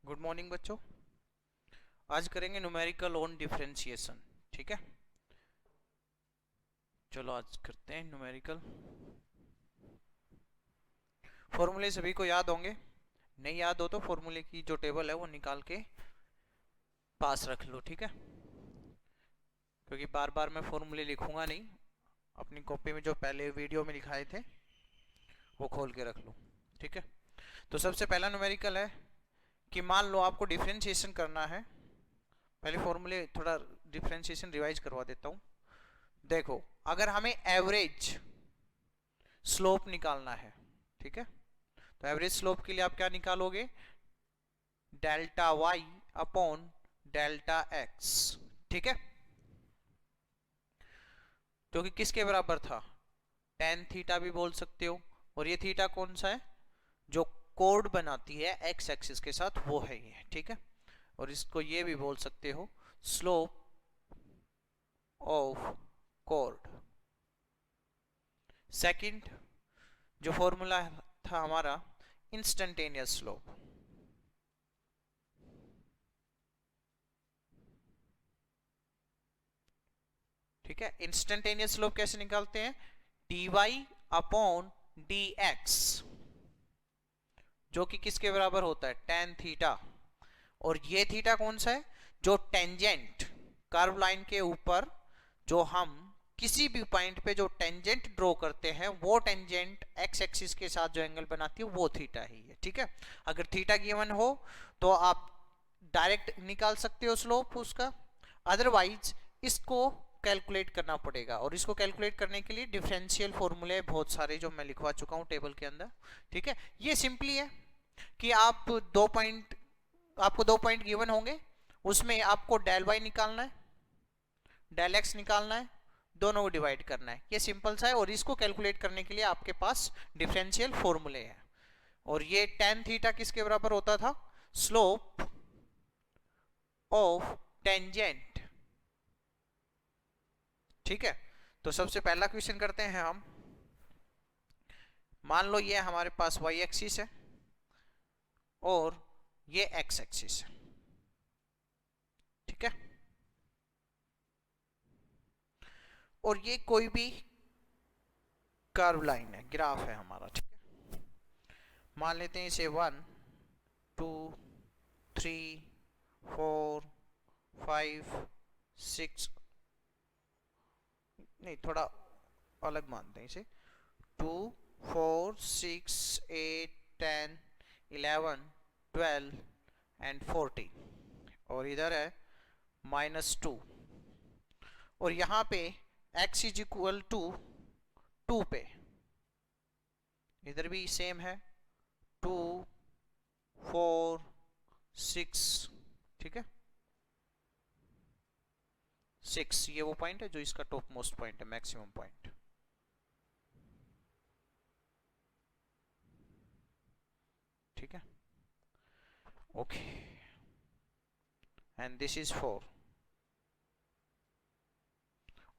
Good morning बच्चों। आज करेंगे न्यूमेरिकल ऑन डिफरेंशिएशन। ठीक है, चलो आज करते हैं न्यूमेरिकल। फॉर्मूले सभी को याद होंगे, नहीं याद हो तो फॉर्मूले की जो टेबल है वो निकाल के पास रख लो। ठीक है, क्योंकि बार बार मैं फॉर्मूले लिखूंगा नहीं, अपनी कॉपी में जो पहले वीडियो में लिखाए थे वो खोल के रख लो। ठीक है, तो सबसे पहला न्यूमेरिकल है कि मान लो आपको डिफरेंशिएशन करना है। पहले फॉर्मूले थोड़ा डिफरेंशिएशन रिवाइज करवा देता हूँ। देखो, अगर हमें एवरेज स्लोप निकालना है, ठीक है, तो एवरेज स्लोप के लिए आप क्या निकालोगे? Delta Y upon delta X. ठीक है, जो कि किसके बराबर था? टेन थीटा भी बोल सकते हो। और ये थीटा कौन सा है? जो कोड बनाती है एक्स एक्सिस के साथ, वो है ये। ठीक है, और इसको ये भी बोल सकते हो स्लोप ऑफ कोड। सेकंड जो फॉर्मूला था हमारा, इंस्टेंटेनियस स्लोप। ठीक है, इंस्टेंटेनियस स्लोप कैसे निकालते हैं? D Y upon D X, जो कि किसके बराबर होता है? Tan theta. और ये थीटा कौन सा है? जो टेंजेंट कर्व लाइन के ऊपर, जो हम किसी भी पॉइंट पे जो टेंजेंट ड्रॉ करते हैं, वो टेंजेंट एक्स एक्सिस के साथ जो एंगल बनाती है वो थीटा ही है। ठीक है, अगर थीटा गिवन हो तो आप डायरेक्ट निकाल सकते हो स्लोप उसका, अदरवाइज इसको कैलकुलेट करना पड़ेगा। और इसको कैलकुलेट करने के लिए डिफरेंशियल फॉर्मूले बहुत सारे जो मैं लिखवा चुका हूं टेबल के अंदर। ठीक है, ये सिंपली है कि आपको दो पॉइंट गिवन होंगे, उसमें आपको डेल वाई निकालना है, डेल एक्स निकालना है, दोनों को डिवाइड करना है। ये सिंपल सा है, और इसको कैलकुलेट करने के लिए आपके पास डिफरेंशियल फॉर्मूले हैं। और ये टेन थीटा किसके बराबर होता था? Slope of tangent. ठीक है, तो सबसे पहला क्वेश्चन करते हैं हम। मान लो ये हमारे पास वाई एक्सिस है और ये एक्स एक्सिस है। ठीक है, और ये कोई भी कर्व लाइन है, ग्राफ है हमारा। ठीक है, मान लेते हैं इसे 1 2 3 4 5 6, नहीं थोड़ा अलग मानते हैं इसे। 2 4 6 8 10 11 12 एंड 14, और इधर है -2। और यहाँ पे x इज इक्वल टू 2 पे, इधर भी सेम है 2 4 6। ठीक है, 6 ये वो पॉइंट है जो इसका टॉप मोस्ट पॉइंट है, मैक्सिमम पॉइंट। ठीक है, ओके, एंड दिस इज 4।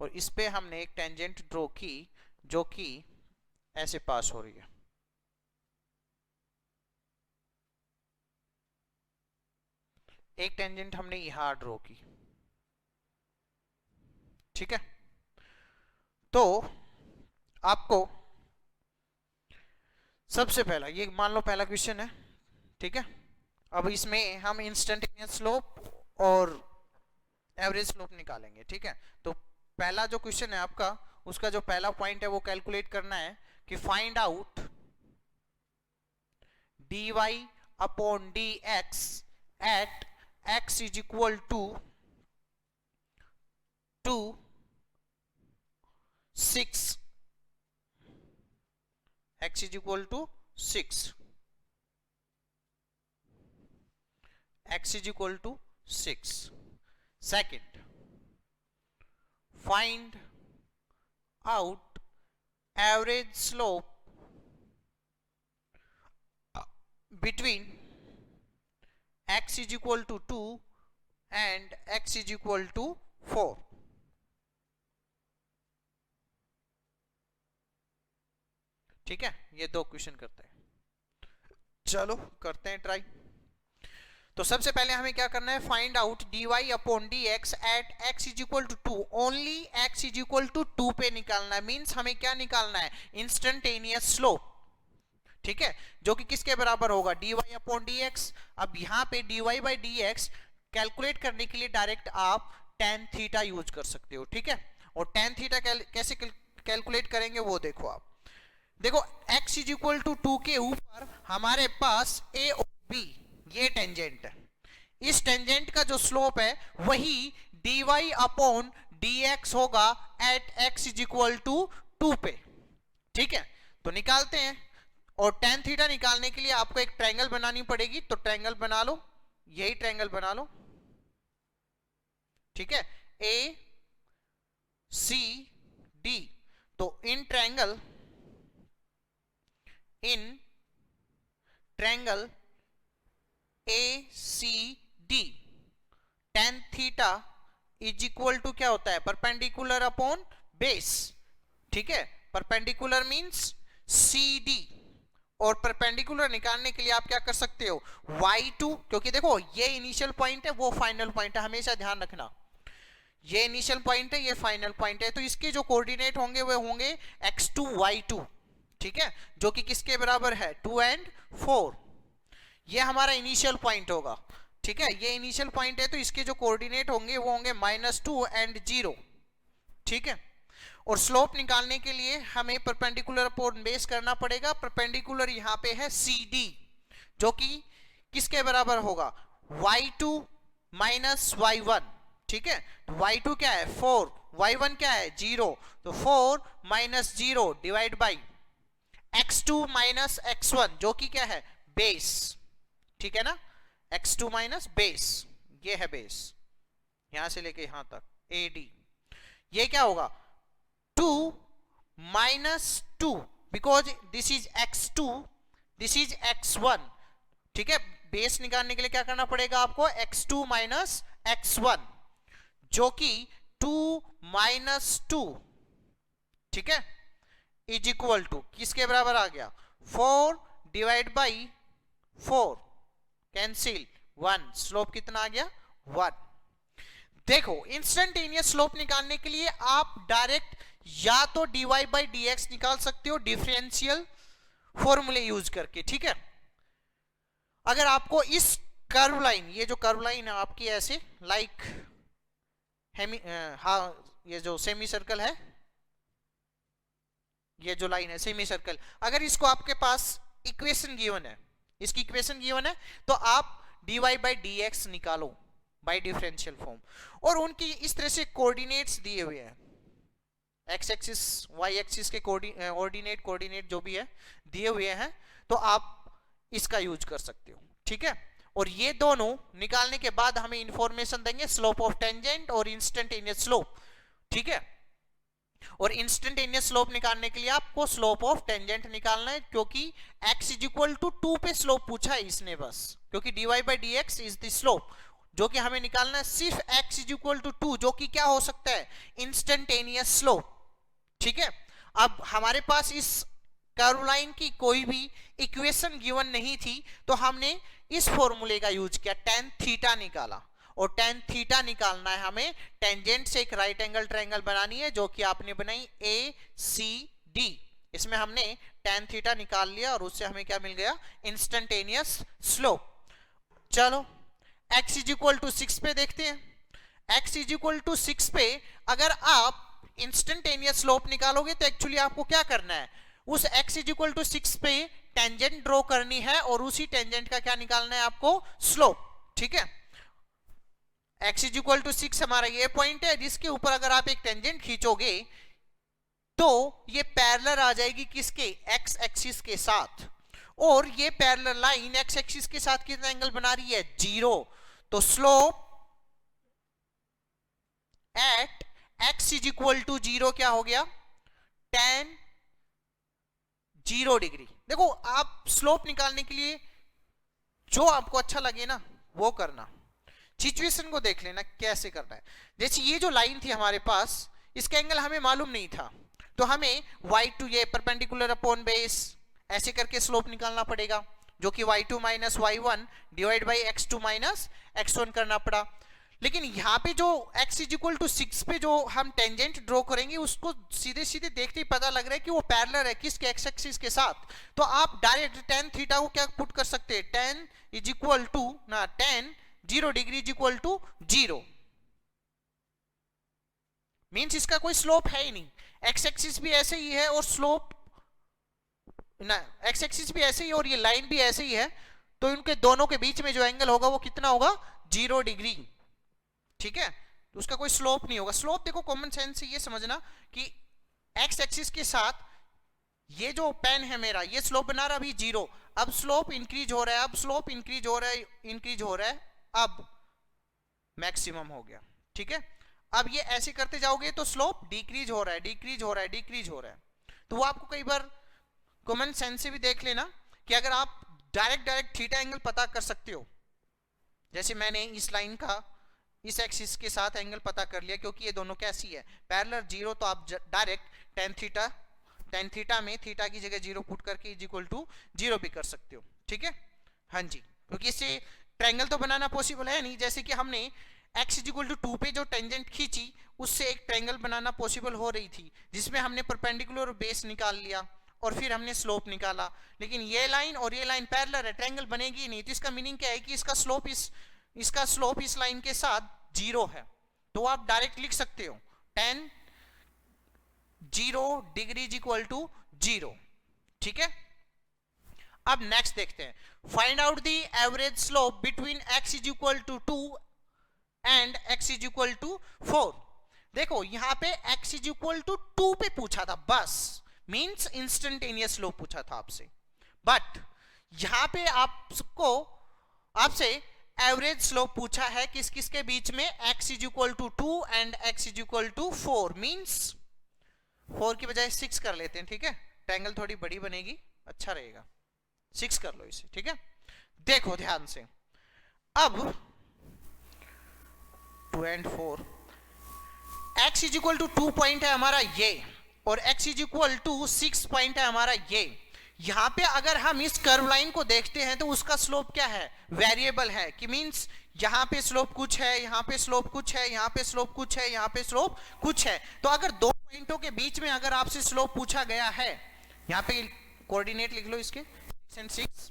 और इस पे हमने एक टेंजेंट ड्रॉ की जो कि ऐसे पास हो रही है। एक टेंजेंट हमने यहां ड्रॉ की। ठीक है, तो आपको सबसे पहला ये मान लो पहला क्वेश्चन है। ठीक है, अब इसमें हम इंस्टेंटेनियस स्लोप और एवरेज स्लोप निकालेंगे। ठीक है, तो पहला जो क्वेश्चन है आपका, उसका जो पहला पॉइंट है वो कैलकुलेट करना है कि find out dy upon dx at x is equal to 2 6, x is equal to 6, x is equal to 6. Second, find out average slope between x is equal to 2 and x is equal to 4. ठीक है, ये दो question करते हैं। चलो करते हैं try. तो सबसे पहले हमें क्या करना है, find out dy upon dx at x is equal to 2, only x is equal to 2 पे निकालना है। मींस हमें क्या निकालना है, इंस्टेंटेनियस स्लोप, ठीक है, जो कि किसके बराबर होगा, dy अपॉन dx। अब यहाँ पे dy बाई dx कैलकुलेट करने के लिए डायरेक्ट आप tan थीटा यूज कर सकते हो, ठीक है। और tan थीटा कैसे कैलकुलेट करेंगे वो देखो आप, देखो x इज इक्वल टू 2 के ऊपर हमारे पास a और b ये टेंजेंट है, इस टेंजेंट का जो स्लोप है वही dy अपॉन dx होगा at x is equal to 2 पे, ठीक है। तो निकालते हैं, और tan थीटा निकालने के लिए आपको एक ट्रायंगल बनानी पड़ेगी, तो ट्रायंगल बना लो, यही ट्रायंगल बना लो, ठीक है, ए सी डी। तो in triangle A C D tan theta is equal to क्या होता है, परपेंडिकुलर अपॉन बेस, ठीक है। परपेंडिकुलर मींस सी डी, और परपेंडिकुलर निकालने के लिए आप क्या कर सकते हो, y2, क्योंकि देखो ये इनिशियल पॉइंट है वो फाइनल पॉइंट है, हमेशा ध्यान रखना, ये इनिशियल पॉइंट है ये फाइनल पॉइंट है, तो इसके जो कोऑर्डिनेट होंगे वो होंगे x2 y2, ठीक है, जो कि किसके बराबर है, 2 and 4। ये हमारा इनिशियल पॉइंट होगा, ठीक है, ये इनिशियल पॉइंट है, तो इसके जो कोऑर्डिनेट होंगे वो होंगे -2 and 0, ठीक है। और स्लोप निकालने के लिए हमें परपेंडिकुलर अपॉन बेस करना पड़ेगा, परपेंडिकुलर यहाँ पे है CD, जो कि किसके बराबर होगा, y2 माइनस y1, ठीक है। तो y2 क्या है 4, y1 क्या है 0, तो 4 minus 0 divide by x2 minus x1 जो कि क्या है बेस, ठीक है ना, x2 माइनस बेस, ये है बेस, यहां से लेके यहां तक AD। ये क्या होगा 2 minus 2, because this is x2 this is x1, ठीक है। बेस निकालने के लिए क्या करना पड़ेगा आपको, x2 माइनस x1 जो कि 2 माइनस 2, ठीक है, इज इक्वल टू किसके बराबर आ गया, 4 डिवाइड बाई 4, कैंसिल 1, स्लोप कितना आ गया 1। देखो इंस्टेंटेनियस स्लोप निकालने के लिए आप डायरेक्ट या तो dy बाई dx निकाल सकते हो डिफरेंशियल फॉर्मूले यूज करके, ठीक है। अगर आपको इस कर्व लाइन, ये जो कर्व लाइन है आपकी ऐसे लाइक ये जो सेमी सर्कल है, ये जो लाइन है सेमी सर्कल, अगर इसको आपके पास इक्वेशन गिवन है, इसकी इक्वेशन गिवन है, तो आप dy बाई dx निकालो बाय डिफरेंशियल फॉर्म, और उनकी इस तरह से कोऑर्डिनेट्स दिए हुए हैं, x एक्सिस y एक्सिस के कोऑर्डिनेट जो भी है दिए हुए हैं, तो आप इसका यूज कर सकते हो, ठीक है। और ये दोनों निकालने के बाद हमें इंफॉर्मेशन देंगे स्लोप ऑफ टेंजेंट और इंस्टेंटेनियस स्लोप, ठीक है। और इंस्टेंटेनियस स्लोप निकालने के लिए आपको स्लोप ऑफ टेंजेंट निकालना है, क्योंकि x इज इक्वल टू 2 पे स्लोप पूछा है इसने बस, क्योंकि dy by dx is the slope, जो कि हमें निकालना है सिर्फ x इज इक्वल टू 2, जो कि क्या हो सकता है इंस्टेंटेनियस स्लोप, ठीक है। अब हमारे पास इस कर्व लाइन की कोई भी इक्वेशन गिवन नहीं थी, तो हमने इस फॉर्मूले का यूज किया, tan थीटा निकाला, और tan थीटा निकालना है हमें, टेंजेंट से एक राइट एंगल ट्रायंगल बनानी है जो कि आपने बनाई ACD, इसमें हमने tan थीटा निकाल लिया और उससे हमें क्या मिल गया, इंस्टेंटेनियस स्लोप। चलो x इज इक्वल टू 6 पे देखते हैं, x इज इक्वल टू 6 पे अगर आप इंस्टेंटेनियस स्लोप निकालोगे तो एक्चुअली आपको क्या करना है, उस x इज इक्वल टू 6 पे टेंजेंट ड्रॉ करनी है, और उसी टेंजेंट का क्या निकालना है आपको, स्लोप, ठीक है। x इज इक्वल टू 6 हमारा ये पॉइंट है, जिसके ऊपर अगर आप एक टेंजेंट खींचोगे तो ये पैरेलल आ जाएगी किसके, x एक्सिस के साथ, और ये पैरेलल लाइन x एक्सिस के साथ कितना एंगल बना रही है, 0। तो slope at x is equal to 0 क्या हो गया, tan 0 डिग्री। देखो आप स्लोप निकालने के लिए जो आपको अच्छा लगे ना वो करना, सिचुएशन को देख लेना कैसे करना है। जैसे ये जो लाइन थी हमारे पास, इसका एंगल हमें मालूम नहीं था, तो हमें y2 ये परपेंडिकुलर अपॉन बेस ऐसे करके स्लोप निकालना पड़ेगा, जो कि y2 minus y1 divide by x2 minus x1 करना पड़ा। लेकिन यहाँ पे जो x इज इक्वल टू 6 पे जो हम टेंजेंट ड्रॉ करेंगे उसको सीधे सीधे देखते ही पता लग रहा है कि वो पैरेलल है किसके x एक्सिस के साथ। तो आप डायरेक्ट tan थीटा को क्या पुट कर सकते हैं, tan इज इक्वल टू ना tan 0 degree is equal to 0, means इसका कोई स्लोप है ही नहीं, x एक्सिस भी ऐसे ही है और स्लोप ना x एक्सिस भी ऐसे ही और ये लाइन भी ऐसे ही है, तो इनके दोनों के बीच में जो एंगल होगा वो कितना होगा, 0 डिग्री। ठीक है, तो उसका कोई स्लोप नहीं होगा। स्लोप देखो कॉमन सेंस से ये समझना कि x एक्सिस के साथ ये जो पेन है मेरा, ये स्लोप बना रहा अभी 0, अब स्लोप इंक्रीज हो रहा है, अब स्लोप इंक्रीज हो रहा है, इंक्रीज हो रहा है, अब मैक्सिमम हो गया। ठीक है, अब ये ऐसे करते जाओगे तो स्लोप डिक्रीज हो रहा है, डिक्रीज हो रहा है, डिक्रीज हो रहा है। तो वो आपको कई बार कॉमन सेंस से भी देख लेना कि अगर आप डायरेक्ट थीटा एंगल पता कर सकते हो, जैसे मैंने इस लाइन का इस एक्सिस के साथ एंगल पता कर लिया क्योंकि ये दोनों कैसी है, पैरेलल 0, तो आप डायरेक्ट tan थीटा में थीटा की जगह 0 पुट करके इज इक्वल टू 0 भी कर सकते हो। ठीक है, हाँ जी, क्योंकि इससे ट्रायंगल तो बनाना पॉसिबल है नहीं, जैसे कि हमने x इज इक्वल टू 2 पे जो टेंजेंट खींची उससे एक ट्रायंगल बनाना पॉसिबल हो रही थी जिसमें हमने परपेंडिकुलर बेस निकाल लिया और फिर हमने स्लोप निकाला। लेकिन ये लाइन और ये लाइन पैरेलल है, ट्रायंगल बनेगी नहीं, तो इसका मीनिंग क्या है कि इसका स्लोप इस लाइन के साथ 0 है। तो आप डायरेक्ट लिख सकते हो tan 0 degree is equal to 0। ठीक है, अब नेक्स्ट देखते हैं, find out the average slope between x is equal to 2 and x is equal to 4। देखो यहां पे x इज इक्वल टू 2 पे पूछा था बस, मींस इंस्टेंटेनियस स्लोप पूछा था आपसे, बट यहां पे आपसे एवरेज स्लोप पूछा है किस किस के बीच में, x is equal to 2 and x is equal to 4, मींस 4 की बजाय 6 कर लेते हैं। ठीक है, ट्रायंगल थोड़ी बड़ी बनेगी, अच्छा रहेगा, 6 कर लो इसे। ठीक है, देखो ध्यान से, अब 2 and 4, x is equal to 2 point है हमारा ये और x is equal to 6 point है हमारा ये। यहां पे अगर हम इस कर्व लाइन को देखते हैं तो उसका स्लोप क्या है, वेरिएबल है, कि मींस यहां पे स्लोप कुछ है, यहां पे स्लोप कुछ है, यहां पे स्लोप कुछ है, यहां पे स्लोप कुछ है। तो अगर दो पॉइंटों के बीच में अगर आपसे स्लोप पूछा गया है, यहां पे कोऑर्डिनेट लिख लो इसके 6 and 6,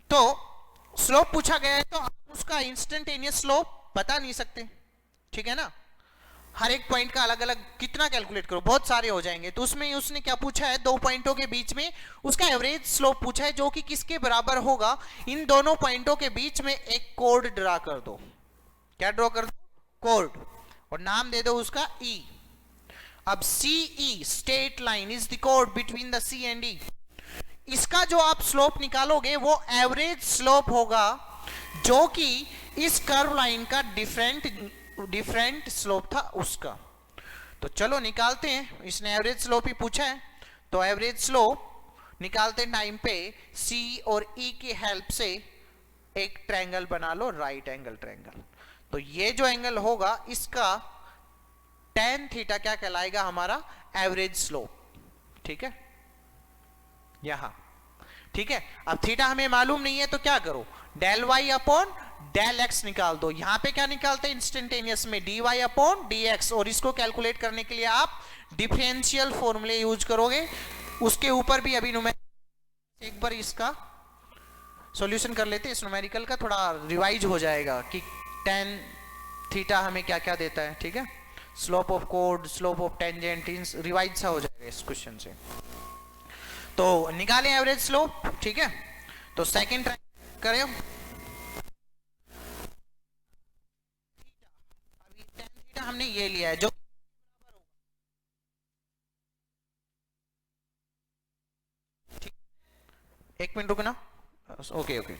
तो स्लोप पूछा गया है तो आप उसका इंस्टेंटेनियस स्लोप बता नहीं सकते। ठीक है ना, हर एक पॉइंट का अलग अलग कितना कैलकुलेट करो, बहुत सारे हो जाएंगे। तो उसमें उसने क्या पूछा है, दो पॉइंटों के बीच में उसका एवरेज स्लोप पूछा है जो कि किसके बराबर होगा, इन दोनों पॉइंटों के बीच में एक कोड ड्रा कर दो। क्या ड्रॉ कर दो, कोड, और नाम दे दो उसका E। अब CE straight line is the code between the C and E। इसका जो आप स्लोप निकालोगे वो एवरेज स्लोप होगा जो कि इस कर्व लाइन का डिफरेंट स्लोप था उसका। तो चलो निकालते हैं, इसने एवरेज स्लोप ही पूछा है तो एवरेज स्लोप निकालते टाइम पे C और E की हेल्प से एक ट्रायंगल बना लो, राइट एंगल ट्रायंगल। तो ये जो एंगल होगा इसका tan थीटा क्या कहलाएगा, हमारा एवरेज स्लोप। ठीक है, यहां ठीक है। अब थीटा हमें मालूम नहीं है तो क्या करो, del y upon del x निकाल दो। यहां पे क्या निकालते हैं इंस्टेंटेनियस में, dy अपॉन dx, और इसको कैलकुलेट करने के लिए आप डिफरेंशियल फॉर्मूले यूज करोगे। उसके ऊपर भी अभी एक बार इसका सॉल्यूशन कर लेते हैं, इस न्यूमेरिकल का थोड़ा रिवाइज हो जाएगा कि tan थीटा हमें क्या क्या देता है। ठीक है, slope of code, slope of tangent, revise सा हो जाएगा इस क्वेश्चन से। तो निकालें एवरेज स्लोप। ठीक है, तो सेकंड ट्राई करें, अभी tan थीटा हमने ये लिया है जो एक मिनट रुकना, okay okay,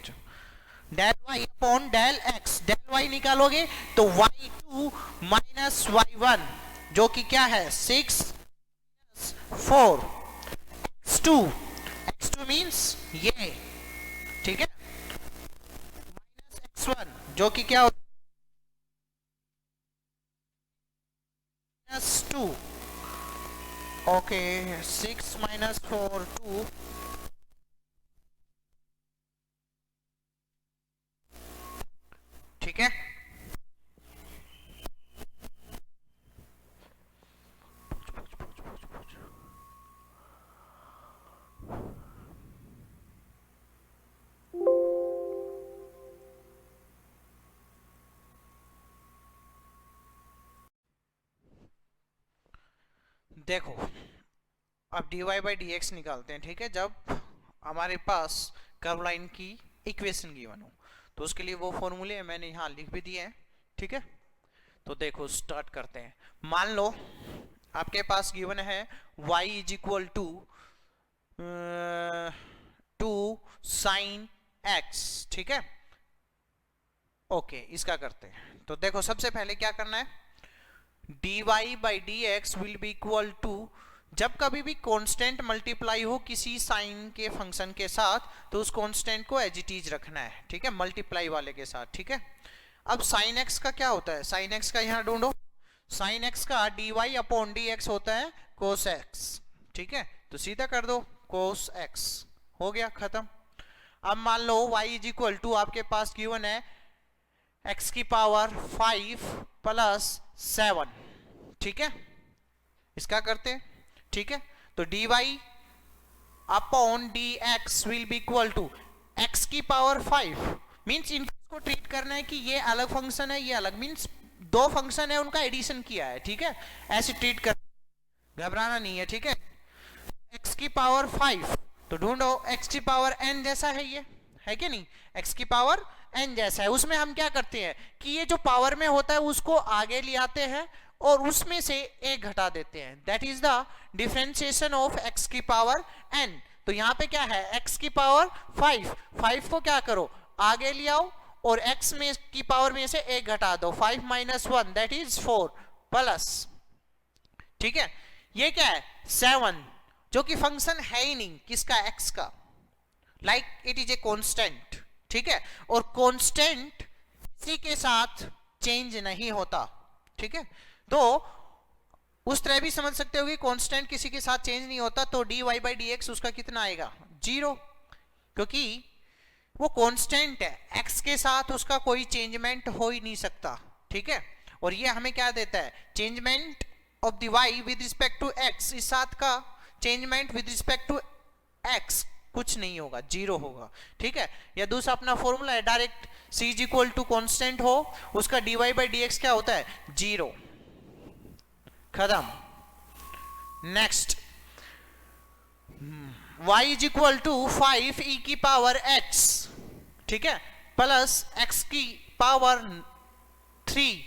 del y upon del x, del y निकालोगे तो y2 माइनस y1 जो कि क्या है 6 4 x2 मींस ये, ठीक है, माइनस x1 जो कि क्या होता है -2, ओके 6 - 4 2 देखो अब dy बाई डी एक्स निकालते हैं, ठीक है, जब हमारे पास कर्व लाइन की इक्वेशन गिवन हो, तो उसके लिए वो फॉर्मूले मैंने यहाँ लिख भी दिए हैं, ठीक है। तो देखो स्टार्ट करते हैं। मान लो आपके पास गिवन है y is equal to 2 sine x, ठीक है। ओके, इसका करते हैं। तो देखो सबसे पहले क्या करना है, dy by D X will be equal to, जब कभी भी कांस्टेंट मल्टीप्लाई हो किसी साइन के फंक्शन के साथ तो उस कांस्टेंट को एज इट इज रखना है, ठीक है, मल्टीप्लाई वाले के साथ, ठीक है। अब साइन एक्स का क्या होता है, साइन एक्स का यहां ढूंढो, साइन एक्स का dy अपॉन डी एक्स होता है कोस एक्स, ठीक है। तो सीधा कर दो कोस एक्स, हो गया खत्म। अब मान लो y इज इक्वल टू आपके पास गिवन है x की पावर 5 प्लस 7, ठीक है, इसका करते हैं, ठीक है। तो dy upon D X will be equal to x की पावर 5, मीन्स इनको ट्रीट करना है कि ये अलग फंक्शन है ये अलग, मीन्स दो फंक्शन है उनका एडिशन किया है, ठीक है, ऐसे ट्रीट कर, घबराना नहीं है, ठीक है। x की पावर 5, तो ढूंढो x की पावर n जैसा है, ये है कि नहीं, x की पावर n जैसा है। उसमें हम क्या करते हैं कि ये जो पावर में होता है उसको आगे ले आते हैं और उसमें से एक घटा देते हैं, that is the differentiation of x की पावर n। तो यहाँ पे क्या है, x की पावर 5 को क्या करो आगे ले आओ और x में की पावर में से एक घटा दो, 5 माइनस 1 दैट इज 4 प्लस, ठीक है, ये क्या है 7, जो कि फंक्शन है ही नहीं किसका, x का, like it is a constant, ठीक है। और कांस्टेंट किसी के साथ चेंज नहीं होता, ठीक है। तो उस तरह भी समझ सकते हो कि कांस्टेंट किसी के साथ चेंज नहीं होता, तो dy बाई डी एक्स उसका कितना आएगा 0, क्योंकि वो कांस्टेंट है, x के साथ उसका कोई चेंजमेंट हो ही नहीं सकता, ठीक है। और ये हमें क्या देता है, changement of the y with respect to x, इस साथ का changement with respect to x कुछ नहीं होगा, 0 होगा, ठीक है। या दूसरा अपना फॉर्मूला है direct, c is equal to constant हो उसका dy बाई डी एक्स क्या होता है 0, खत्म। Next y is equal to 5 e की पावर x, ठीक है, प्लस x की power 3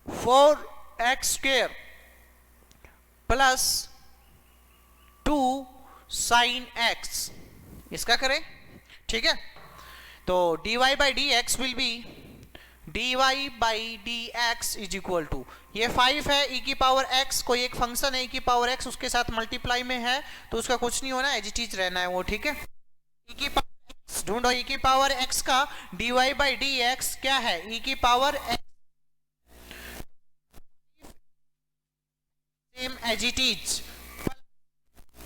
4x square plus 2 sine x, इसका करें, ठीक है। तो dy by D X will be dy by D X is equal to, ये 5 है e की पावर x, कोई एक फंक्शन है e की पावर x उसके साथ मल्टीप्लाई में है तो उसका कुछ नहीं होना, एज इट इज रहना है वो, ठीक है। e की पावर x ढूंढो, e की पावर x का dy बाई डी एक्स क्या है, e की power x same as it is,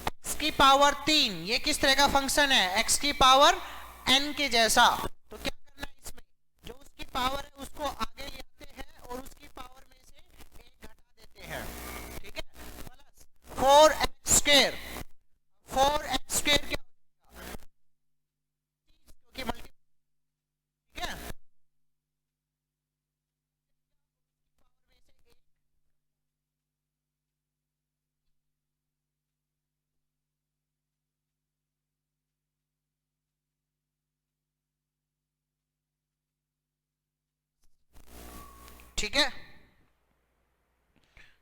x की पावर 3, ये किस तरह का फंक्शन है, x की पावर n के जैसा, तो क्या करना है इसमें, जो उसकी पावर है उसको आगे ले आते हैं और उसकी पावर में से एक घटा देते हैं, ठीक है, plus 4x square, 4x square क्या होगा, क्योंकि मल्टी, ठीक है, ठीक है,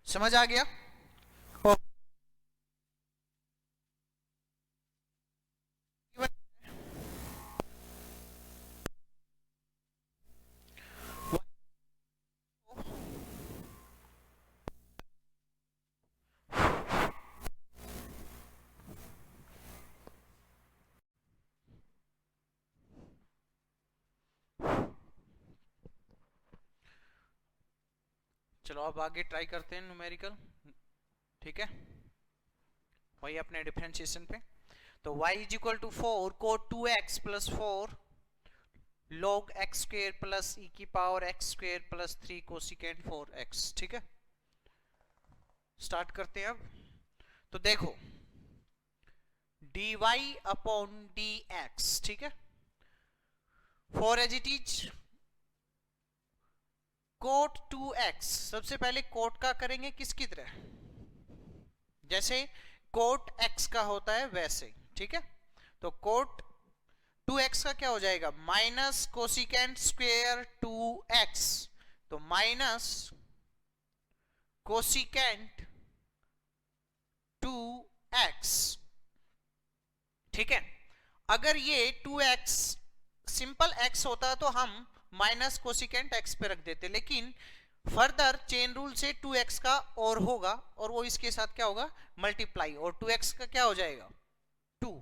समझ आ गया। चलो अब आगे ट्राई करते हैं न्यूमेरिकल, ठीक है, वही अपने डिफरेंशिएशन पे। तो y is equal to 4 cot 2x plus 4 log x square plus e की power x square plus 3 cosecant 4x, ठीक है। स्टार्ट करते हैं अब। तो देखो dy अपॉन dx, ठीक है, 4 as it is coat 2x, सबसे पहले कोट का करेंगे किसकी तरह, जैसे कोट x का होता है वैसे, ठीक है। तो कोट 2x का क्या हो जाएगा, माइनस कोसिकेंट स्क्वेयर 2x, तो माइनस कोसिकेंट 2x, ठीक है। अगर ये 2x सिंपल x होता तो हम माइनस कोसिकेंट x पे रख देते, लेकिन फर्दर चेन रूल से 2x का और होगा और वो इसके साथ क्या होगा, मल्टीप्लाई, और 2x का क्या हो जाएगा 2,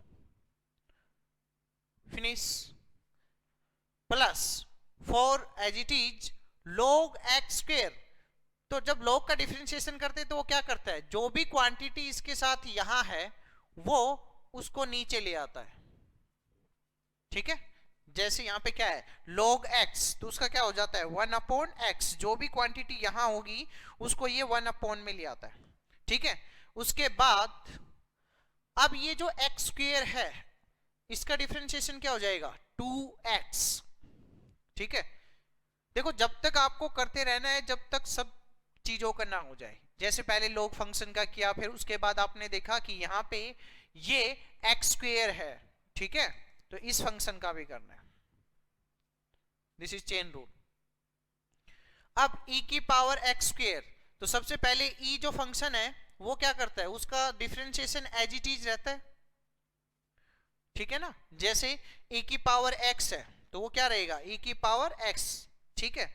finish, plus 4 as it is log x square. तो जब log का डिफरेंशिएशन करते हैं तो वो क्या करता है, जो भी क्वांटिटी इसके साथ यहां है वो उसको नीचे ले आता है, ठीक है। जैसे यहां पे क्या है log x, तो उसका क्या हो जाता है 1 अपॉन x, जो भी क्वांटिटी यहां होगी उसको ये 1 अपॉन में ले आता है, ठीक है। उसके बाद अब ये जो x स्क्वेयर है इसका डिफरेंशिएशन क्या हो जाएगा 2x, ठीक है। देखो जब तक आपको करते रहना है जब तक सब चीजों का ना हो जाए। जैसे पहले log फंक्शन का किया, फिर उसके बाद आपने देखा कि यहाँ पे ये x स्क्वेयर है, ठीक है। तो इस फंक्शन का भी करना है, दिस इज चेन रूल। अब e की पावर x स्क्वेयर, तो सबसे पहले e जो फंक्शन है वो क्या करता है, उसका डिफरेंशिएशन एज इट इज रहता है, ठीक है ना। जैसे e की पावर x है तो वो क्या रहेगा e की पावर x, ठीक है।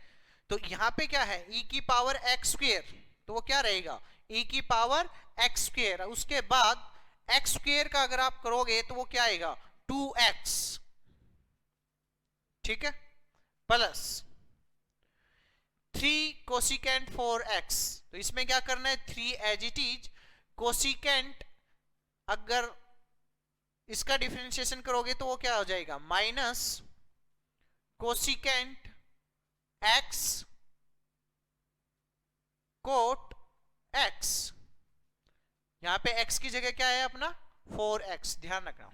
तो यहां पे क्या है e की पावर x स्क्वेयर, तो वो क्या रहेगा e की पावर x स्क्वेयर। उसके बाद x स्क्वेयर का अगर आप करोगे तो वो क्या आएगा 2x, ठीक है, प्लस 3 कोसिकेंट 4x। तो इसमें क्या करना है 3 एज इट इज कोसिकेंट, अगर इसका डिफरेंशिएशन करोगे तो वो क्या हो जाएगा minus cosecant x cot x। यहां पे x की जगह क्या है अपना 4x, ध्यान रखना।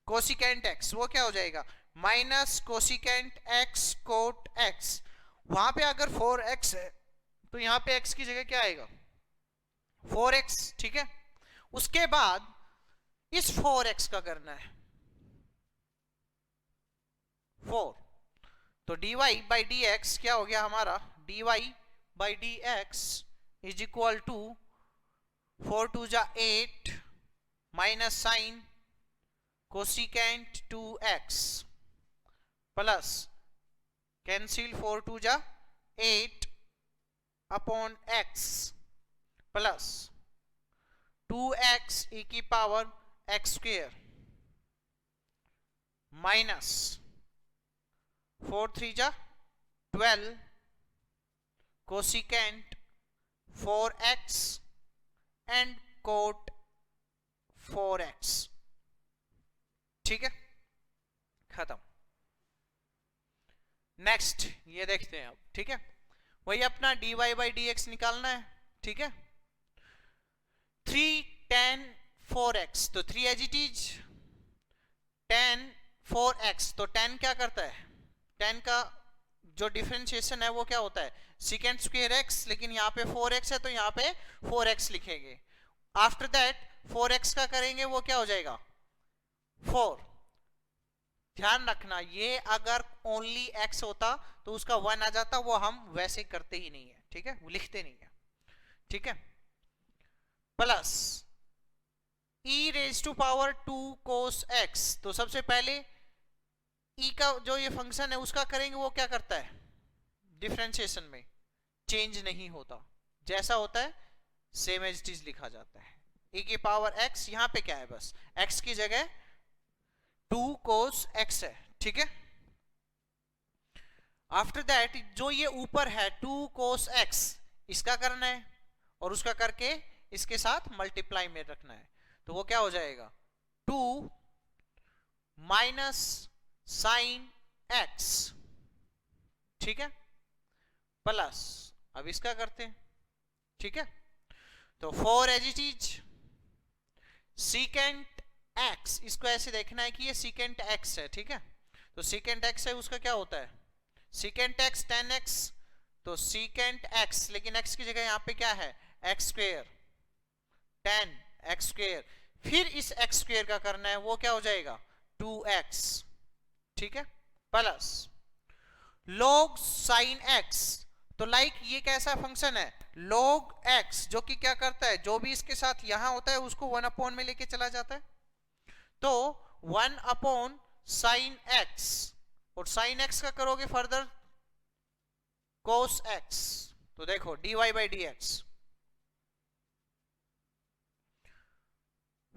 कोसिकेंट x वो क्या हो जाएगा minus cosecant x cot x। वहां पे अगर 4x है तो यहां पे x की जगह क्या आएगा 4x, ठीक है। उसके बाद इस 4x का करना है 4, तो dy बाई डी एक्स क्या हो गया हमारा dy by D X is equal to 4 two जा 8 minus sine cosecant 2x plus cancel 4 two जा 8 upon x plus 2x e की पावर x स्क्वेयर माइनस 4 3 जा 12 cosecant 4x and quote 4x, ठीक है, खत्म। नेक्स्ट ये देखते हैं अब, ठीक है। वही अपना dy बाई डी एक्स निकालना है, ठीक है। 3 tan 4x, तो 3 as it is tan 4x, तो tan क्या करता है, tan का जो डिफरेंशिएशन है वो क्या होता है सेकेंड स्क्वायर x, लेकिन यहाँ पे 4x है तो यहाँ पे 4x लिखेंगे। आफ्टर दैट 4x का करेंगे वो क्या हो जाएगा 4। ध्यान रखना ये अगर ओनली x होता तो उसका 1 आ जाता, वो हम वैसे करते ही नहीं है, ठीक है, वो लिखते नहीं है, ठीक है। Plus e raise to power 2 cos x, तो सबसे पहले e का जो ये फंक्शन है उसका करेंगे, वो क्या करता है डिफरेंशिएशन में चेंज नहीं होता, जैसा होता है सेम एज इट इज लिखा जाता है। e की पावर x, यहां पे क्या है बस x की जगह 2 cos x है, ठीक है। आफ्टर दैट जो ये ऊपर है 2 cos x इसका करना है और उसका करके इसके साथ मल्टीप्लाई में रखना है, तो वो क्या हो जाएगा 2 माइनस साइन x, ठीक है, प्लस अब इसका करते हैं, ठीक है। तो 4 as it is secant x, इसको ऐसे देखना है कि ये सीकेंट x है, ठीक है। तो सीकेंट x है उसका क्या होता है सीकेंट x tan x, तो सीकेंट x, लेकिन x की जगह यहाँ पे क्या है x स्क्वेयर 10 एक्स स्क्वेयर, फिर इस एक्स स्क्वेयर का करना है, वो क्या हो जाएगा 2x, ठीक है, प्लस log sin x, तो ये कैसा फंक्शन है log x, जो कि क्या करता है, जो भी इसके साथ यहां होता है उसको 1 अपॉन में लेके चला जाता है, तो 1 अपॉन sin x, और sin x का करोगे फर्दर cos x, तो देखो dy बाई डी एक्स,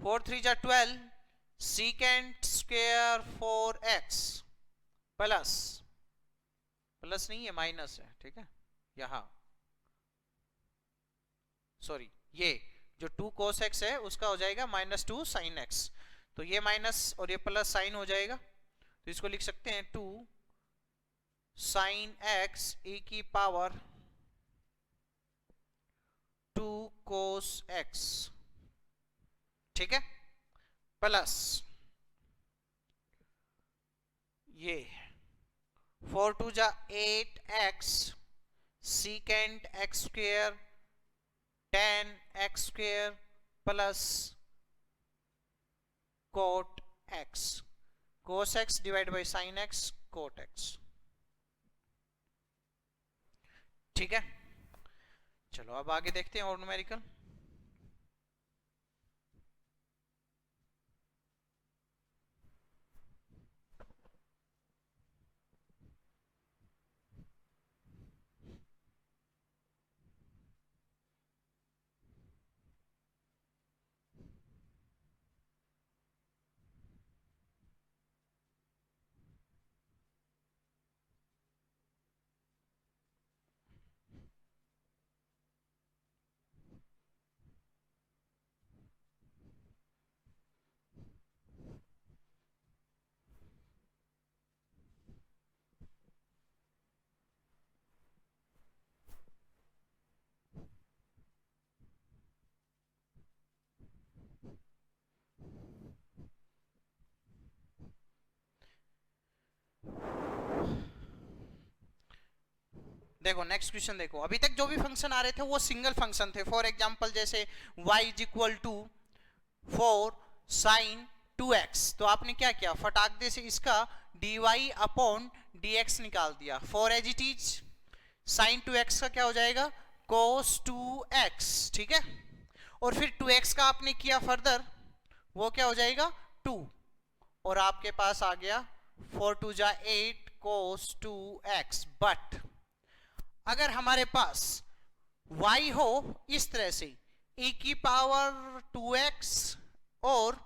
4 3 जा 12 secant square 4x plus, plus नहीं है माइनस है, ठीक है, यहां सॉरी ये जो 2 cos x है उसका हो जाएगा -2 sin x, तो ये माइनस और ये प्लस साइन हो जाएगा, तो इसको लिख सकते हैं 2 sin x e की पावर 2 cos x, ठीक है, प्लस ये 4 2 जा 8x secant x square 10 x square plus cot x, cos x divide by sin x cot x, ठीक है। चलो अब आगे देखते हैं और न्यूमेरिकल। देखो नेक्स्ट क्वेश्चन देखो, अभी तक जो भी फंक्शन आ रहे थे वो सिंगल फंक्शन थे, फॉर एग्जांपल जैसे y is equal to 4 sin 2x, तो आपने क्या किया फटाक दे से इसका dy अपॉन dx निकाल दिया, for as it is sin 2x का क्या हो जाएगा cos 2x, ठीक है, और फिर 2x का आपने किया फर्दर, वो क्या हो जाएगा 2, और आपके पास आ गया 4 2 जा 8 cos 2x, बट अगर हमारे पास y हो इस तरह से e की पावर 2x और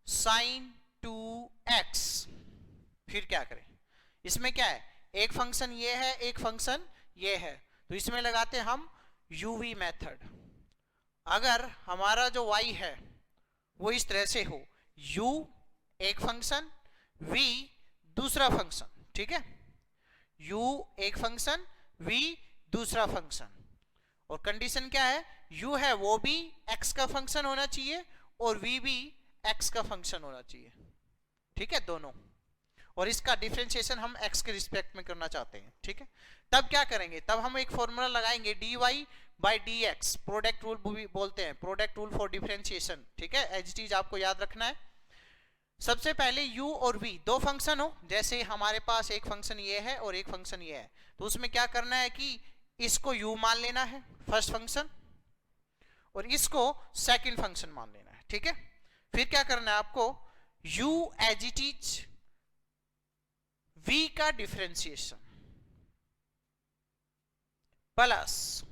sin 2x, फिर क्या करें, इसमें क्या है एक फंक्शन ये है एक फंक्शन ये है, तो इसमें लगाते हैं हम uv मेथड। अगर हमारा जो y है वो इस तरह से हो, u एक फंक्शन v दूसरा फंक्शन, ठीक है, u एक फंक्शन v दूसरा फंक्शन, और कंडीशन क्या है u है वो भी x का फंक्शन होना चाहिए और v भी x का फंक्शन होना चाहिए, ठीक है दोनों, और इसका डिफरेंशिएशन हम x के रिस्पेक्ट में करना चाहते हैं, ठीक है, तब क्या करेंगे, तब हम एक फॉर्मूला लगाएंगे dy by dx, product rule बोलते हैं, प्रोडक्ट रूल फॉर डिफरेंशिएशन, ठीक है, एज इट इज आपको याद रखना है। सबसे पहले u और v दो फंक्शन हो, जैसे हमारे पास एक फंक्शन ये है और एक फंक्शन ये है, तो उसमें क्या करना है कि इसको u मान लेना है फर्स्ट फंक्शन और इसको सेकंड फंक्शन मान लेना है, ठीक है, फिर क्या करना है आपको u as it is v का differentiation plus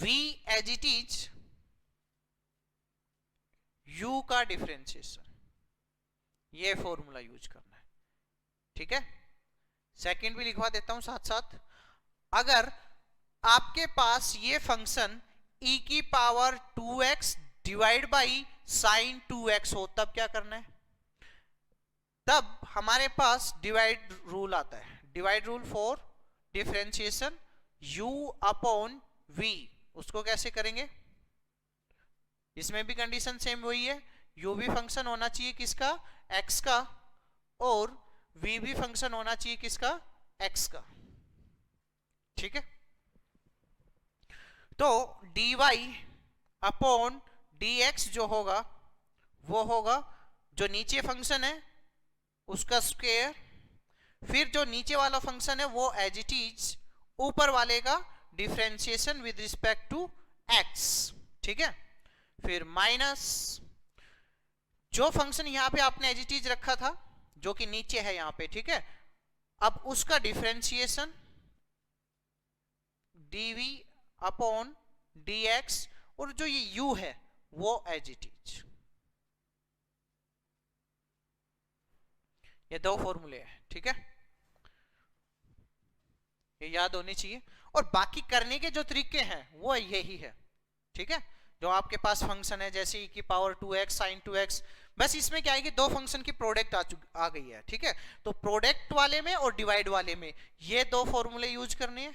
v as it is u का डिफरेंशिएशन, ये फॉर्मूला यूज करना है, ठीक है, सेकंड भी लिखवा देता हूं साथ साथ। अगर आपके पास ये फंक्शन e की power 2x divide by sine 2x हो, तब क्या करना है, तब हमारे पास डिवाइड रूल आता है, divide rule for differentiation u upon v, उसको कैसे करेंगे, इसमें भी कंडीशन सेम वही है, u भी फंक्शन होना चाहिए किसका x का और v भी फंक्शन होना चाहिए किसका x का, ठीक है, तो dy अपॉन dx जो होगा वो होगा जो नीचे फंक्शन है उसका स्क्वायर, फिर जो नीचे वाला फंक्शन है वो एज इट इज ऊपर वाले का differentiation with respect to x, ठीक है। फिर माइनस जो फंक्शन यहां पे आपने एज इट इज रखा था जो कि नीचे है यहां पे, ठीक है, अब उसका डिफरेंशिएशन dv अपॉन dx, और जो ये u है वो एज इट इज। ये दो फॉर्मूले हैं, ठीक है, ये याद होने चाहिए। और बाकी करने के जो तरीके हैं वो यही है, ठीक है। जो आपके पास फंक्शन है जैसे e की पावर 2x sin 2x, बस इसमें क्या है कि दो फंक्शन की प्रोडक्ट आ गई है, ठीक है। तो प्रोडक्ट वाले में और डिवाइड वाले में ये दो फॉर्मूले यूज करने हैं,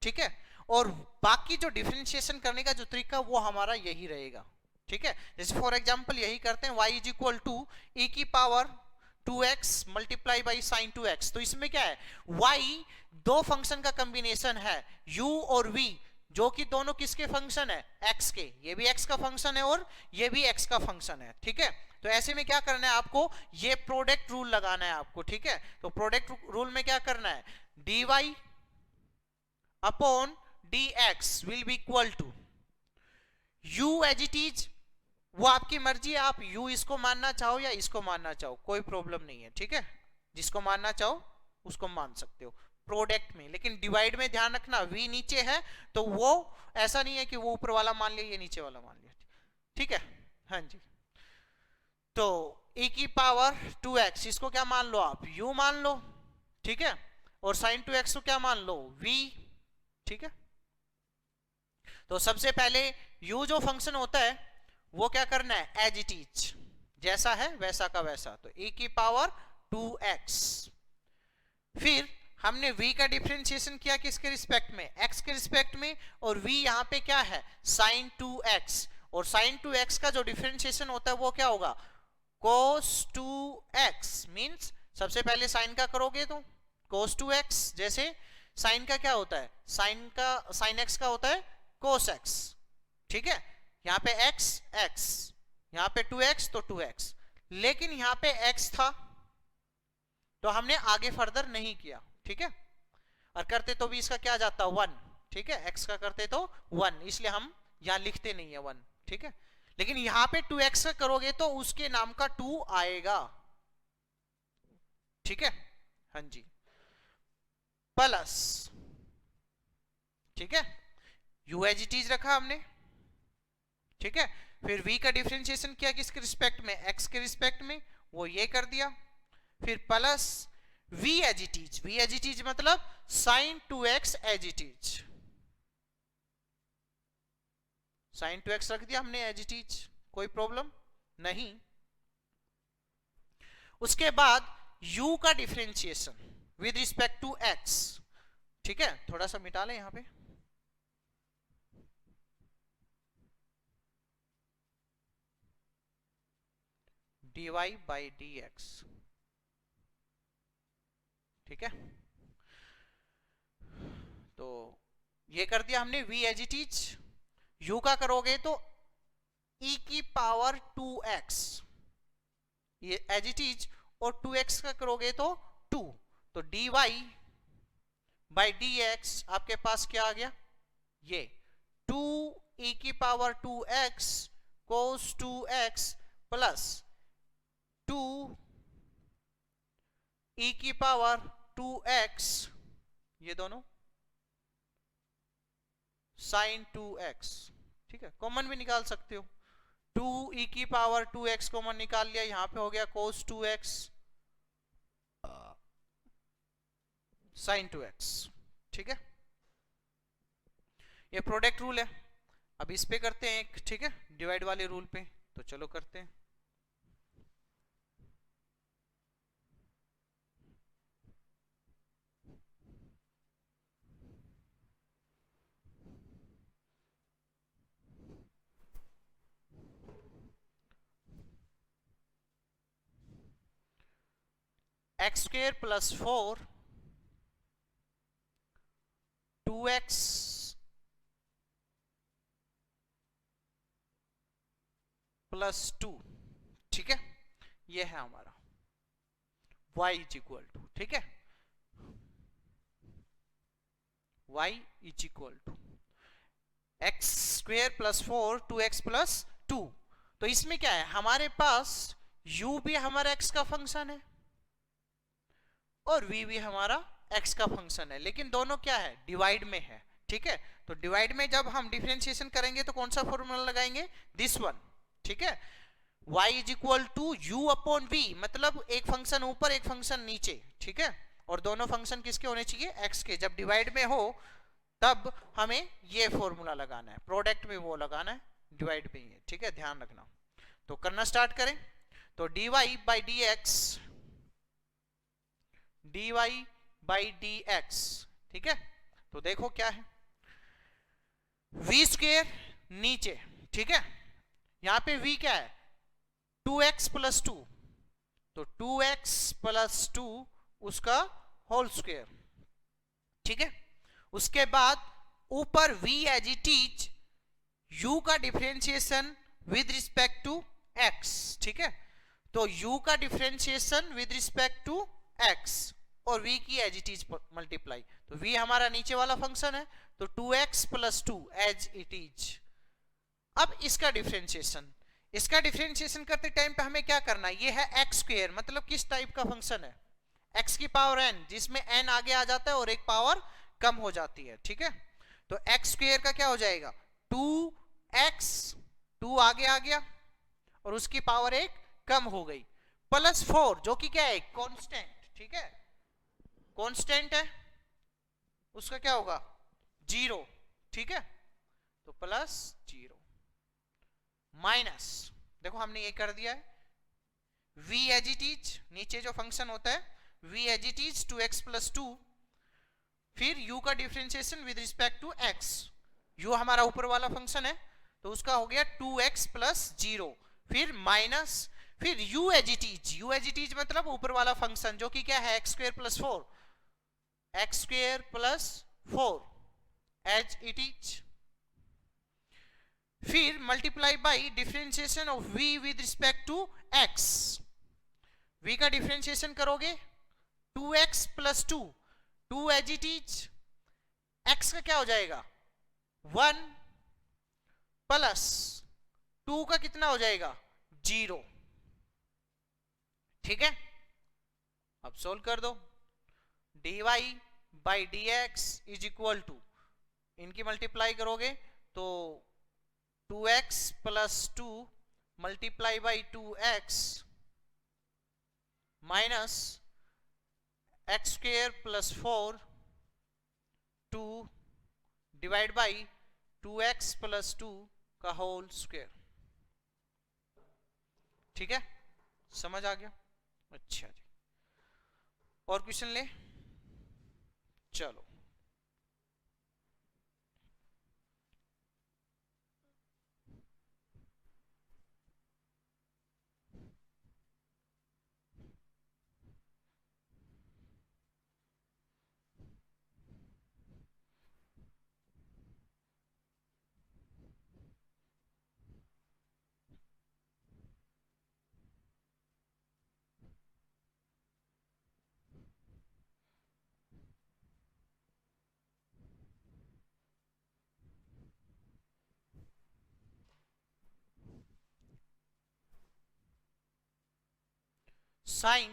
ठीक है। और बाकी जो डिफरेंशिएशन करने का जो तरीका वो हमारा यही रहेगा, ठीक है। जैसे फॉर एग्जांपल यही करते हैं y is equal to e की power 2x multiply by sine 2x। तो इसमें क्या है, y दो फंक्शन का कॉम्बिनेशन है u और v, जो कि दोनों किसके फंक्शन है, x के। ये भी x का फंक्शन है और ये भी x का फंक्शन है, ठीक है। तो ऐसे में क्या करना है आपको, ये प्रोडक्ट रूल लगाना है आपको, ठीक है। तो प्रोडक्ट रूल में क्या करना है, dy upon dx will be equal to u as it is, वो आपकी मर्जी है, आप u इसको मानना चाहो या इसको मानना चाहो, कोई प्रॉब्लम नहीं है, ठीक है। जिसको मानना चाहो उसको मान सकते हो प्रोडक्ट में। लेकिन डिवाइड में ध्यान रखना v नीचे है तो वो ऐसा नहीं है कि वो ऊपर वाला मान लिया ये नीचे वाला मान लिया, ठीक है। हाँ जी, तो e की पावर 2x इसको क्या मान लो आप, u मान लो, ठीक है। और sin 2x को क्या मान लो, v, ठीक है। तो सबसे पहले u जो फंक्शन होता है वो क्या करना है, एज इट इज, जैसा है वैसा का वैसा, तो e की पावर 2x। फिर हमने v का डिफरेंशिएशन किया किसके रिस्पेक्ट में, x के रिस्पेक्ट में, और v यहां पे क्या है, sin 2x, और sin 2x का जो डिफरेंशिएशन होता है वो क्या होगा, cos 2x, मींस सबसे पहले sin का करोगे तो cos 2x, जैसे sin का क्या होता है, sin x का होता है cos x, ठीक है। यहां पे x x, यहां पे 2x तो 2x, लेकिन यहां पे x था तो हमने आगे फर्दर नहीं किया, ठीक है। और करते तो भी इसका क्या जाता 1, ठीक है, x का करते तो 1, इसलिए हम यहां लिखते नहीं है 1, ठीक है। लेकिन यहां पे 2x का करोगे तो उसके नाम का 2 आएगा, ठीक है। हाँ जी, प्लस, ठीक है, u एज इट इज रखा हमने, ठीक है। फिर v का डिफरेंशिएशन किया किसके रिस्पेक्ट में, x के रिस्पेक्ट में, वो ये कर दिया। फिर plus v as it is, v as it is मतलब sin 2x as it is, sin 2x रख दिया हमने एज इट इज, कोई प्रॉब्लम नहीं। उसके बाद u का differentiation with respect to x, ठीक है। थोड़ा सा मिटा लें यहां पे, dy बाई dx, ठीक है। तो ये कर दिया हमने v as it is, u का करोगे तो e की पावर 2x, ये एज इट इज, और 2x का करोगे तो 2, तो dy बाई dx आपके पास क्या आ गया, ये 2 e की power 2x cos 2x plus 2 e की पावर 2x, ये दोनों sin 2x, ठीक है। कॉमन भी निकाल सकते हो, 2 e की पावर 2x कॉमन निकाल लिया, यहां पे हो गया cos 2x sin 2x, ठीक है। ये प्रोडक्ट रूल है। अब इस पे करते हैं एक, ठीक है, डिवाइड वाले रूल पे, तो चलो करते हैं। X square plus 4 2x plus 2, ठीक है, ये है हमारा y इज इक्वल टू, ठीक है, y is equal to x square plus 4 2x plus 2। तो इसमें क्या है, हमारे पास u भी हमारा x का फंक्शन है और v भी हमारा x का फंक्शन है, लेकिन दोनों क्या है, डिवाइड में है, ठीक है। तो डिवाइड में जब हम डिफरेंशिएशन करेंगे तो कौन सा फॉर्मूला लगाएंगे, दिस वन, ठीक है, y is equal to u upon v, मतलब एक फंक्शन ऊपर एक फंक्शन नीचे, ठीक है, और दोनों फंक्शन किसके होने चाहिए, x के। जब डिवाइड में हो तब हमें ये फॉर्मूला लगाना है, प्रोडक्ट में वो लगाना है, डिवाइड में ये, ठीक है, ध्यान रखना। तो करना स्टार्ट करें। तो dy बाई dx, ठीक है। तो देखो क्या है, v स्क्वायर नीचे, ठीक है, यहां पे v क्या है, 2x प्लस 2, तो 2x प्लस 2 उसका होल स्क्वायर, ठीक है। उसके बाद ऊपर v as it is u का differentiation with respect to x, ठीक है, तो u का differentiation with respect to x और v की एज इट इज मल्टीप्लाई, तो v हमारा नीचे वाला फंक्शन है, तो 2x plus 2 as it is. अब इसका डिफरेंशिएशन करते टाइम पे हमें क्या करना है, ये है x स्क्वायर, मतलब किस टाइप का फंक्शन है, x की पावर n, जिसमें n आगे आ जाता है और एक पावर कम हो जाती है, ठीक है। तो x स्क्वायर का क्या हो जाएगा, 2x, 2 आगे आ गया और उसकी पावर एक कम हो गई, प्लस 4 जो कि क्या है, कांस्टेंट, ठीक है, कांस्टेंट है, उसका क्या होगा 0, ठीक है, तो प्लस 0 माइनस, देखो हमने ये कर दिया है, v एज इट इज, नीचे जो फंक्शन होता है v as it is 2x plus 2, फिर u का differentiation with respect to x, u हमारा ऊपर वाला फंक्शन है तो उसका हो गया 2x प्लस 0, फिर माइनस, फिर u एज इट इज मतलब ऊपर वाला फंक्शन जो कि क्या है x square plus 4, x square plus 4 as it is, फिर multiply by differentiation of v with respect to x, v का डिफरेंशिएशन करोगे 2x plus 2, 2 as it is, x का क्या हो जाएगा 1 प्लस 2 का कितना हो जाएगा 0, ठीक है। अब सोल्व कर दो, dy by dx is equal to, इनकी मल्टीप्लाई करोगे तो 2x plus 2 multiply by 2x minus x square plus 4 2 divide by 2x plus 2 का होल स्क्वायर, ठीक है, समझ आ गया, अच्छा जी। और क्वेश्चन ले, चलो sine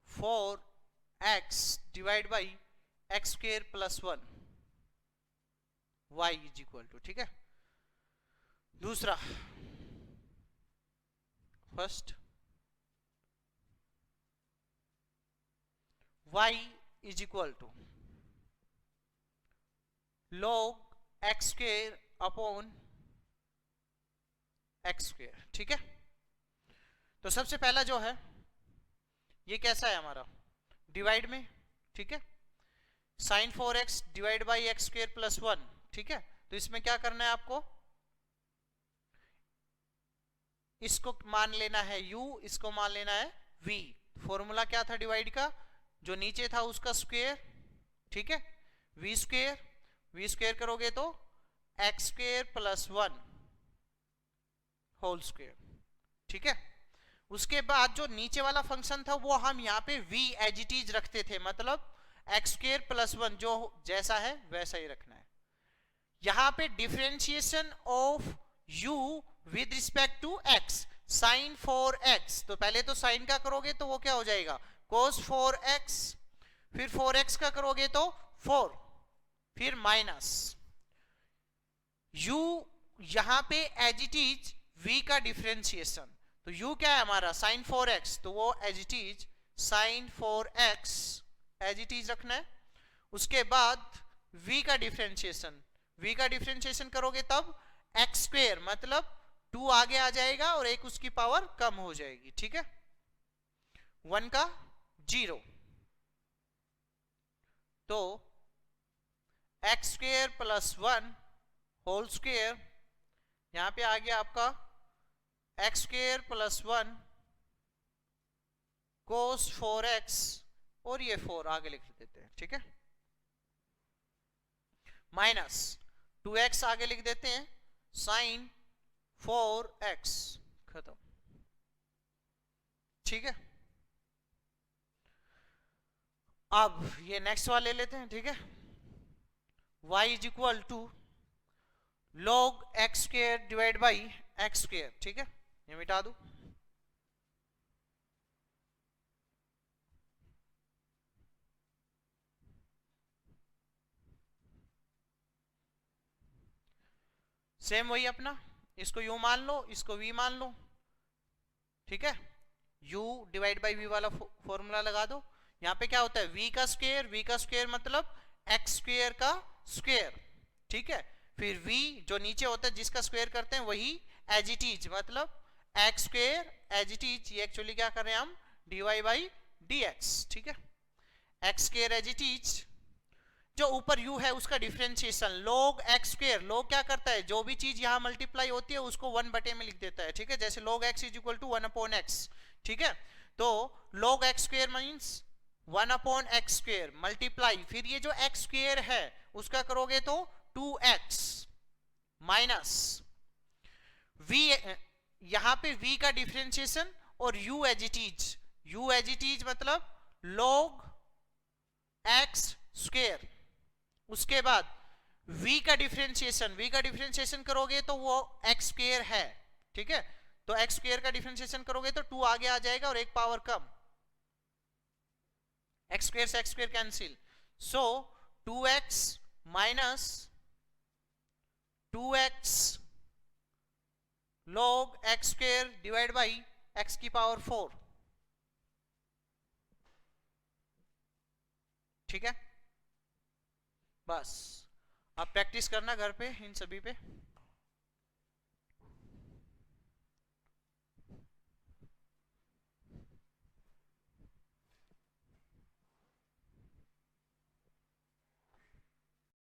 4x divide by x square plus 1 y is equal to, ठीक है। दूसरा, first y is equal to log x square upon x square, ठीक है। तो सबसे पहला जो है ये कैसा है हमारा, डिवाइड में, ठीक है, sine 4x divide by x square plus 1, ठीक है। तो इसमें क्या करना है आपको, इसको मान लेना है u, इसको मान लेना है v, फॉर्मूला क्या था डिवाइड का, जो नीचे था उसका स्क्वायर, ठीक है, v स्क्वायर करोगे तो x square plus 1 whole square, ठीक है। उसके बाद जो नीचे वाला फंक्शन था वो हम यहाँ पे v एज इट इज रखते थे, मतलब एक्स स्क्वेयर प्लस 1 जो जैसा है वैसा ही रखना है। यहाँ पे differentiation of u with respect to x, sine 4x, तो पहले तो साइन का करोगे तो वो क्या हो जाएगा cos 4x, फिर 4x का करोगे तो 4, फिर माइनस u यहां पे एज इट इज v का डिफरेंशिएशन, तो u क्या है हमारा साइन 4x, तो वो as it is sine 4x as it is रखना है। उसके बाद v का डिफरेंशिएशन, v का डिफरेंशिएशन करोगे तब एक्स स्क्वेयर मतलब 2 आगे आ जाएगा और एक उसकी पावर कम हो जाएगी, ठीक है, 1 का 0, तो x square plus 1 whole square, यहां पे आ गया आपका एक्स स्क्वेयर प्लस 1 कोस 4x, और ये 4 आगे लिख देते हैं, ठीक है, माइनस 2x आगे लिख देते हैं साइन 4x, खत्म, ठीक है। अब ये नेक्स्ट वाला ले लेते हैं, ठीक है, y is equal to log x square divide by x square, ठीक है, ये मिटा दू, सेम वही अपना, इसको u मान लो, इसको v मान लो, ठीक है, u डिवाइड बाई v वाला फॉर्मूला लगा दो। यहाँ पे क्या होता है v का स्क्वेयर मतलब x स्क्वेयर का स्क्वेयर, ठीक है, फिर v जो नीचे होता है जिसका स्क्वेयर करते हैं वही एज इट इज मतलब x square as it is, ये एक्चुअली क्या कर रहे हैं हम dy बाई dx, ठीक है, x square as it is, जो ऊपर u है उसका differentiation log x square, log क्या करता है जो भी चीज यहां मल्टीप्लाई होती है उसको 1 बटे में लिख देता है, ठीक है, जैसे log x is equal to 1 upon x, ठीक है, तो log x square means 1 upon x square multiply, फिर ये जो x स्क्वेयर है उसका करोगे तो 2x माइनस v, यहां पे v का डिफरेंशिएशन और u एज इट इज मतलब log x स्क्वेयर, उसके बाद v का डिफरेंशिएशन करोगे तो वो x स्क्वेयर है, ठीक है, तो x स्क्वेयर का डिफरेंशिएशन करोगे तो 2 आगे आ जाएगा और एक पावर कम, x स्क्वेयर से x square cancel, so 2x minus 2x log x square divide by x की पावर 4, ठीक है, बस अब प्रैक्टिस करना घर पे इन सभी पे।